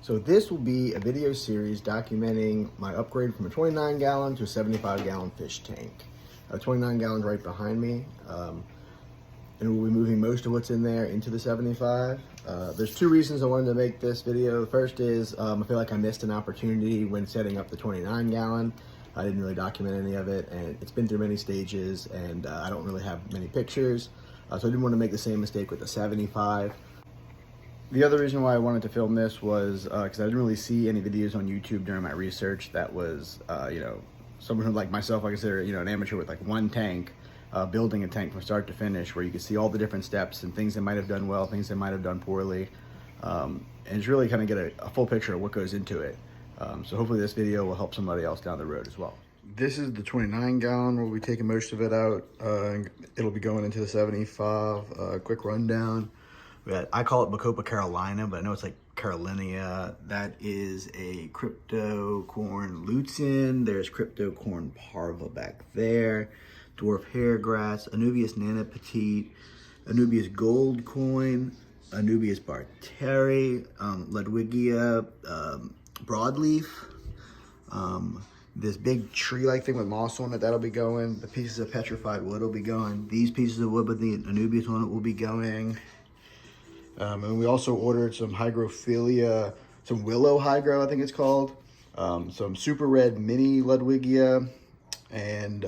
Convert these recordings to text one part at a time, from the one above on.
So this will be a video series documenting my upgrade from a 29 gallon to a 75 gallon fish tank. 29 gallons right behind me. And we'll be moving most of what's in there into the 75. There's two reasons I wanted to make this video. The first is I feel like I missed an opportunity when setting up the 29 gallon. I didn't really document any of it, and it's been through many stages, and I don't really have many pictures. So I didn't want to make the same mistake with the 75. The other reason why I wanted to film this was because I didn't really see any videos on YouTube during my research that was, someone who, like myself, I consider, an amateur with like one tank, building a tank from start to finish, where you can see all the different steps and things they might have done well, things they might have done poorly, and it's really kind of get a full picture of what goes into it. So hopefully this video will help somebody else down the road as well. This is the 29 gallon. We'll be taking most of it out. It'll be going into the 75. Quick rundown. I call it Bacopa Carolina, but I know it's like Carolinia. That is a crypto corn lutein. There's crypto corn parva back there. Dwarf hairgrass, Anubias nana petite, Anubias gold coin, Anubias barteri, Ludwigia broadleaf. This big tree-like thing with moss on it, that'll be going. The pieces of petrified wood will be going. These pieces of wood with the Anubias on it will be going. And we also ordered some hygrophilia, some willow hygro, I think it's called. Some super red mini Ludwigia, and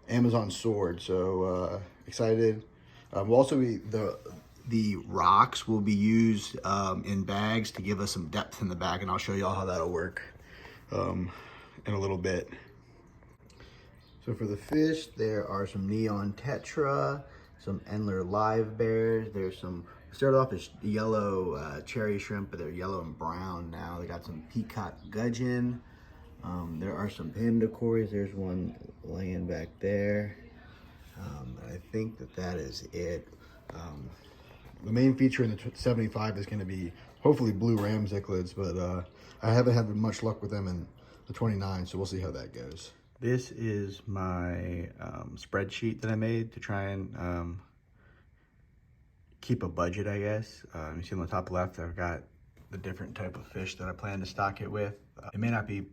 Amazon sword. So excited. We'll also be the rocks will be used in bags to give us some depth in the bag, and I'll show y'all how that'll work in a little bit. So for the fish, there are some neon tetra, some Endler live bears. There's some, started off as yellow cherry shrimp, but they're yellow and brown now. They got some peacock gudgeon. There are some panda cories. There's one laying back there. I think that is it. The main feature in the 75 is going to be hopefully blue ram cichlids, but I haven't had much luck with them in the 29, so we'll see how that goes. This is my spreadsheet that I made to try and keep a budget, I guess. You see on the top left, I've got the different type of fish that I plan to stock it with. It may not be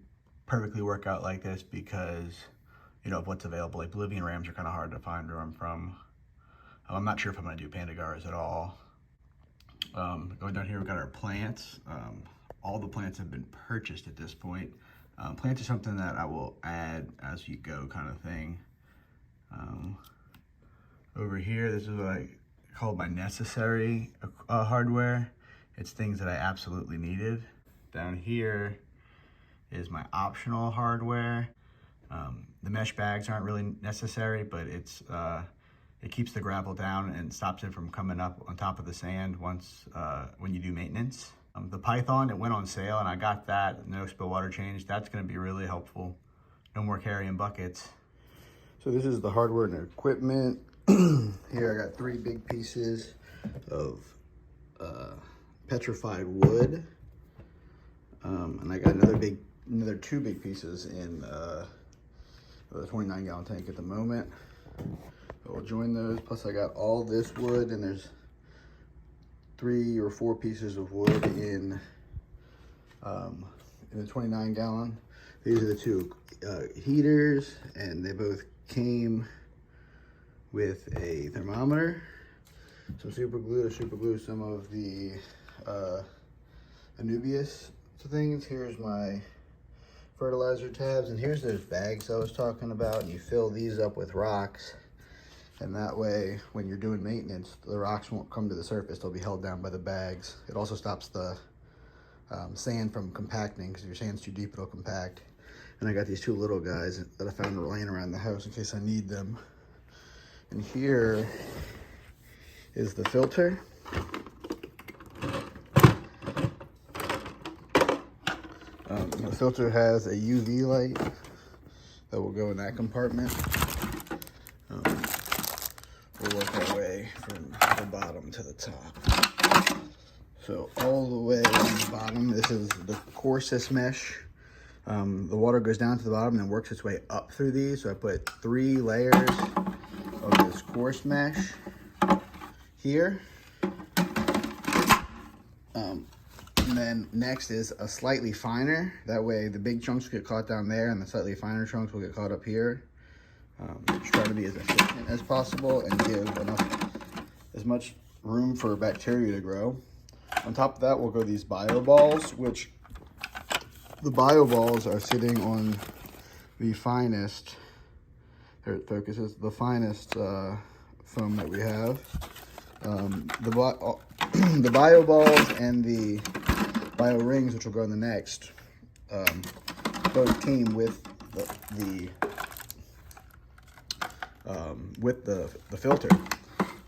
perfectly work out like this because, of what's available. Like Bolivian rams are kind of hard to find where I'm from. I'm not sure if I'm going to do pandagarras at all. Going down here, we've got our plants. All the plants have been purchased at this point. Plants are something that I will add as you go, kind of thing. Over here, this is what I call my necessary hardware. It's things that I absolutely needed. Down here is my optional hardware. The mesh bags aren't really necessary, but it keeps the gravel down and stops it from coming up on top of the sand once when you do maintenance. The Python, it went on sale and I got that, no spill water change. That's gonna be really helpful. No more carrying buckets. So this is the hardware and equipment. Here I got 3 big pieces of petrified wood. And I got another 2 big pieces in the 29 gallon tank at the moment. So we'll join those. Plus I got all this wood, and there's 3 or 4 pieces of wood in the 29 gallon. These are the 2 heaters, and they both came with a thermometer. Some super glue to super glue some of the Anubias things. Here's my fertilizer tabs, and here's those bags I was talking about. And you fill these up with rocks, and that way when you're doing maintenance, the rocks won't come to the surface. They'll be held down by the bags. It also stops the sand from compacting, because if your sand's too deep, it'll compact. And I got these 2 little guys that I found laying around the house in case I need them. And here is the filter. The filter has a UV light that will go in that compartment. We'll work our way from the bottom to the top. So all the way on the bottom, this is the coarsest mesh. The water goes down to the bottom and then works its way up through these. So I put 3 layers of this coarse mesh here. And then next is a slightly finer. That way the big chunks will get caught down there and the slightly finer chunks will get caught up here. Just try to be as efficient as possible and give as much room for bacteria to grow. On top of that, we'll go these bio balls, which the bio balls are sitting on the finest, there it focuses, the finest foam that we have. The bio balls and the bio rings, which will go in the next, both came with the filter.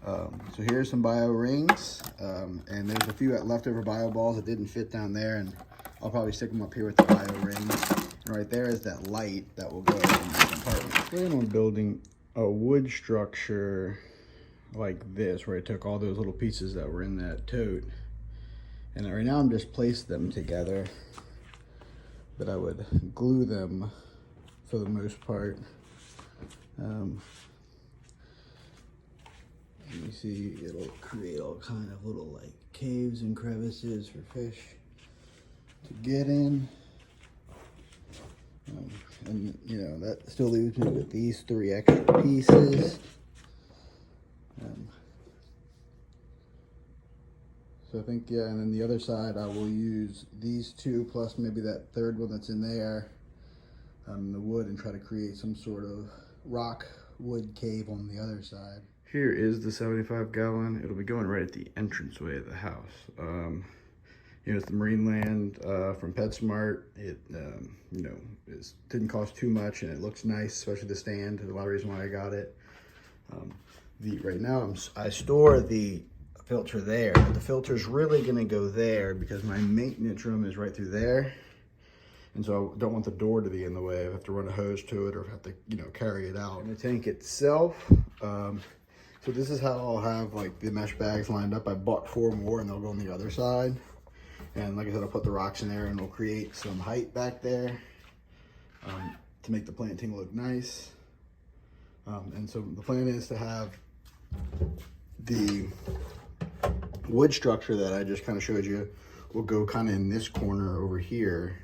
So here's some bio rings, and there's a few leftover bio balls that didn't fit down there, and I'll probably stick them up here with the bio rings. And right there is that light that will go in this compartment. I plan on building a wood structure like this, where I took all those little pieces that were in that tote, and right now I'm just placed them together, but I would glue them for the most part. You see, it'll create all kind of little like caves and crevices for fish to get in. And you know, that still leaves me with these 3 extra pieces. So I think, yeah, and then the other side I will use these 2 plus maybe that 3rd one that's in there, the wood, and try to create some sort of rock wood cave on the other side. Here is the 75-gallon. It'll be going right at the entranceway of the house. You know, it's the Marineland from PetSmart. It, you know, didn't cost too much, and it looks nice, especially the stand. There's a lot of reason why I got it. Right now, I store the filter there, but the filter's really gonna go there because my maintenance room is right through there. And so I don't want the door to be in the way. I have to run a hose to it or have to, you know, carry it out. And the tank itself, so this is how I'll have like the mesh bags lined up. I bought 4 more and they'll go on the other side. And like I said, I'll put the rocks in there and we'll create some height back there to make the planting look nice. And so the plan is to have the wood structure that I just kind of showed you will go kind of in this corner over here.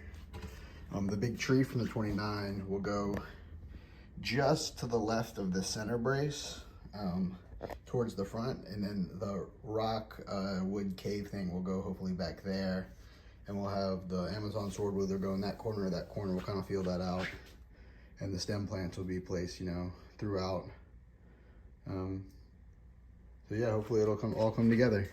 The big tree from the 29 will go just to the left of the center brace, towards the front, and then the rock wood cave thing will go hopefully back there, and we'll have the Amazon sword wither go in that corner or that corner. We'll kind of feel that out, and the stem plants will be placed, you know, throughout. So yeah, hopefully it'll all come together.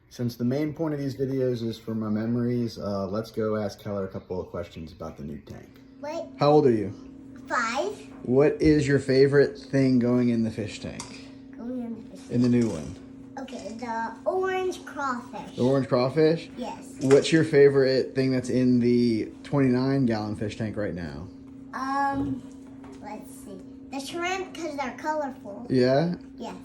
Since the main point of these videos is for my memories, let's go ask Keller a couple of questions about the new tank. Wait. How old are you? 5. What is your favorite thing going in the fish tank? Going in the fish tank. In the new one? Okay, the orange crawfish. The orange crawfish? Yes. What's your favorite thing that's in the 29-gallon fish tank right now? Let's see. The shrimp, because they're colorful. Yeah? Yes.